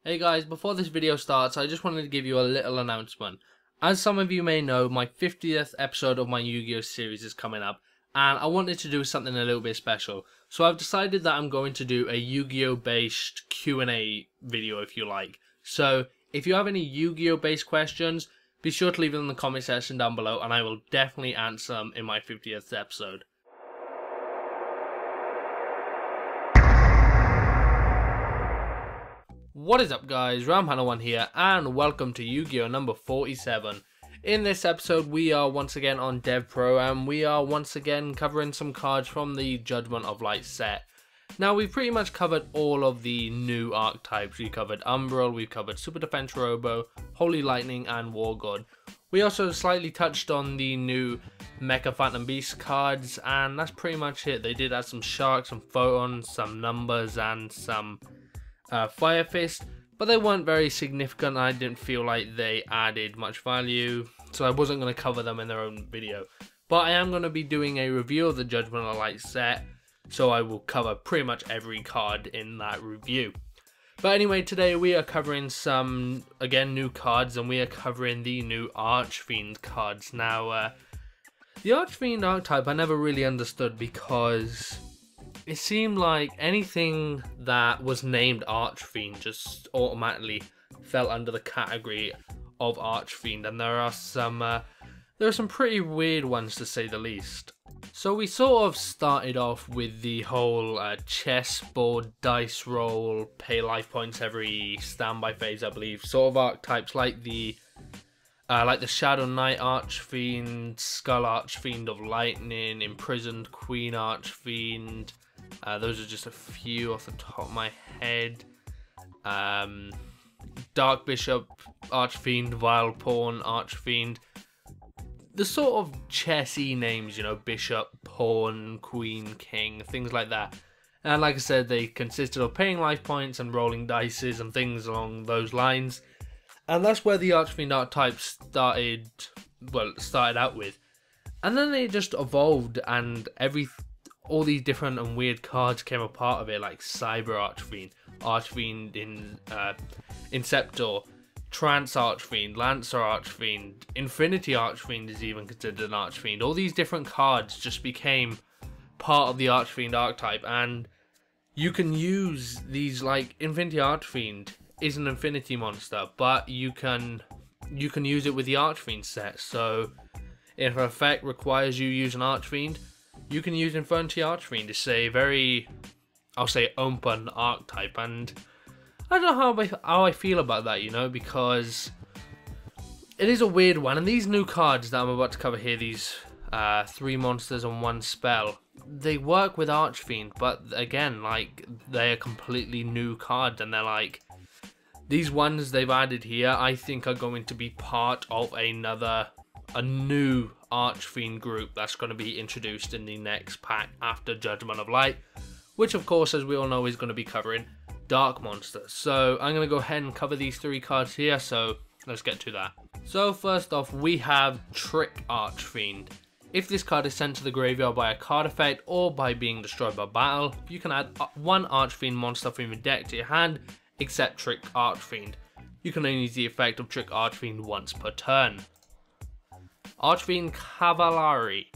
Hey guys, before this video starts, I just wanted to give you a little announcement. As some of you may know, my 50th episode of my Yu-Gi-Oh series is coming up, and I wanted to do something a little bit special. So I've decided that I'm going to do a Yu-Gi-Oh based Q&A video, if you like. So if you have any Yu-Gi-Oh based questions, be sure to leave them in the comment section down below, and I will definitely answer them in my 50th episode. What is up guys, Ramhana1 here, and welcome to Yu-Gi-Oh number 47. In this episode we are once again on DevPRO, and we are once again covering some cards from the Judgment of Light set. Now we've pretty much covered all of the new archetypes. We covered Umbral, we covered Super Defense Robo, Holy Lightning and War God. We also slightly touched on the new Mecha Phantom Beast cards, and that's pretty much it. They did add some Sharks, some Photons, some Numbers and some Fire Fist, but they weren't very significant. I didn't feel like they added much value, so I wasn't going to cover them in their own video. But I am going to be doing a review of the Judgment of Light set, so I will cover pretty much every card in that review. But anyway, today we are covering some, again, new cards, and we are covering the new Archfiend cards. Now, the Archfiend archetype I never really understood, because it seemed like anything that was named Archfiend just automatically fell under the category of Archfiend, and there are some pretty weird ones to say the least. So we sort of started off with the whole chessboard, dice roll, pay life points every standby phase, I believe, sort of archetypes like the Shadow Knight Archfiend, Skull Archfiend of Lightning, Imprisoned Queen Archfiend. Those are just a few off the top of my head. Dark Bishop Archfiend, Vile Pawn Archfiend. The sort of chessy names, you know, Bishop, Pawn, Queen, King, things like that. And like I said, they consisted of paying life points and rolling dices and things along those lines. And that's where the Archfiend archetype started out with. And then they just evolved, and all these different and weird cards came a part of it, like Cyber Archfiend, Archfiend in Inceptor, Trance Archfiend, Lancer Archfiend, Infinity Archfiend is even considered an Archfiend. All these different cards just became part of the Archfiend archetype, and you can use these, like Infinity Archfiend is an Infinity monster, but you can use it with the Archfiend set. So if an effect requires you use an Archfiend, you can use Infinity Archfiend. It's a very, I'll say, open archetype, and I don't know how I feel about that, you know, because it is a weird one. And these new cards that I'm about to cover here, these 3 monsters and 1 spell, they work with Archfiend, but again, like, they are completely new cards, and they're like, these ones they've added here, I think are going to be part of a new Archfiend group that's going to be introduced in the next pack after Judgment of Light, which of course, as we all know, is going to be covering Dark Monsters. So I'm going to go ahead and cover these 3 cards here, so let's get to that. So first off, we have Trick Archfiend. If this card is sent to the graveyard by a card effect or by being destroyed by battle, you can add 1 Archfiend monster from your deck to your hand, except Trick Archfiend. You can only use the effect of Trick Archfiend once per turn. Archfiend Cavalry.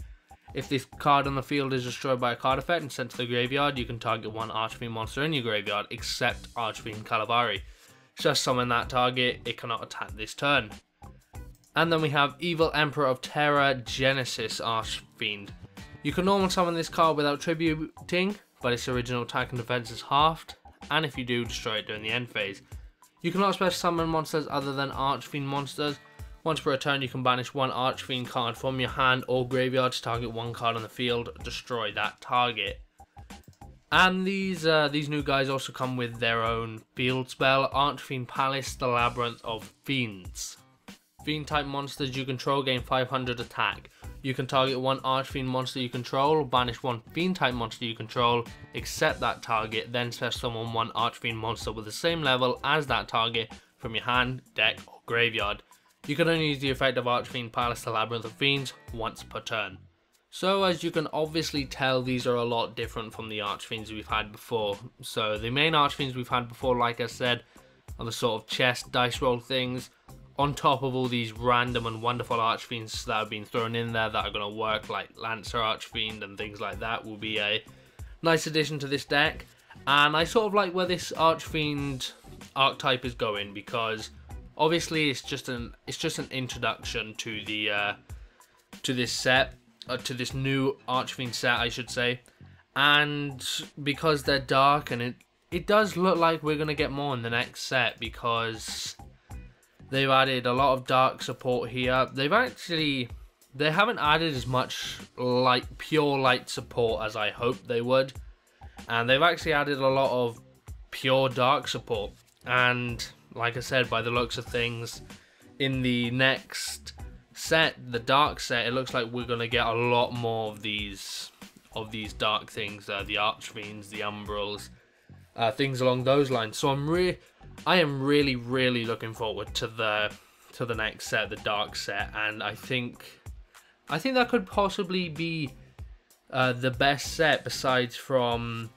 If this card on the field is destroyed by a card effect and sent to the graveyard, you can target 1 Archfiend monster in your graveyard, except Archfiend Cavalry. Just summon that target, it cannot attack this turn. And then we have Evil Emperor of Terror Genesis Archfiend. You can normal summon this card without tributing, but its original attack and defense is halved, and if you do, destroy it during the end phase. You cannot special summon monsters other than Archfiend monsters. Once per turn, you can banish 1 Archfiend card from your hand or graveyard to target 1 card on the field, destroy that target. And these new guys also come with their own field spell, Archfiend Palace, the Labyrinth of Fiends. Fiend type monsters you control gain 500 attack. You can target 1 Archfiend monster you control, banish 1 Fiend type monster you control, except that target, then special summon 1 Archfiend monster with the same level as that target from your hand, deck or graveyard. You can only use the effect of Archfiend Palace, the Labyrinth of Fiends once per turn. So as you can obviously tell, these are a lot different from the Archfiends we've had before. So the main Archfiends we've had before, like I said, on the sort of chest dice roll things, on top of all these random and wonderful Archfiends that have been thrown in there that are going to work, like Lancer Archfiend and things like that, will be a nice addition to this deck. And I sort of like where this Archfiend archetype is going, because obviously it's just an introduction to the to this set, to this new Archfiend set, I should say. And because they're dark, and it does look like we're gonna get more in the next set, because they've added a lot of dark support here. They haven't added as much pure light support as I hoped they would, and they've actually added a lot of pure dark support. And like I said, by the looks of things, in the next set, the dark set, it looks like we're gonna get a lot more of these dark things, the Archfiends, the Umbrals, things along those lines. So I am really looking forward to the next set, the dark set, and I think that could possibly be the best set, besides from,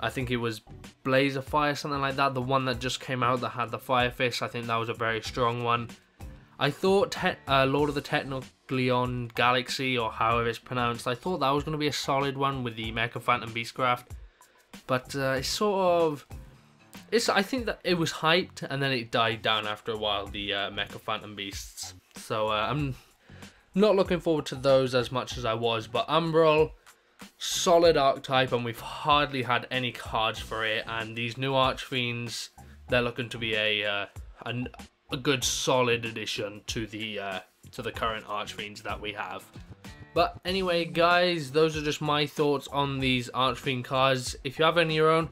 I think it was Blaze of Fire, something like that, the one that just came out that had the Fire Fist. I think that was a very strong one. I thought Lord of the Technocleon Galaxy, or however it's pronounced, I thought that was going to be a solid one with the Mecha Phantom Beastcraft, but I think that it was hyped and then it died down after a while, the Mecha Phantom Beasts. So I'm not looking forward to those as much as I was, but Umbral, solid archetype, and we've hardly had any cards for it, and these new Archfiends, they're looking to be a good solid addition to the current Archfiends that we have. But anyway guys, those are just my thoughts on these Archfiend cards. If you have any of your own,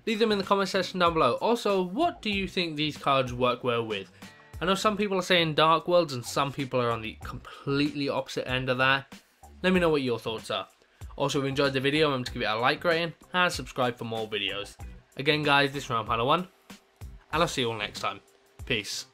leave them in the comment section down below. Also, what do you think these cards work well with? I know some people are saying Dark Worlds and some people are on the completely opposite end of that. Let me know what your thoughts are. Also, if you enjoyed the video, remember to give it a like rating and subscribe for more videos. Again guys, this is Roundpanda1, and I'll see you all next time. Peace.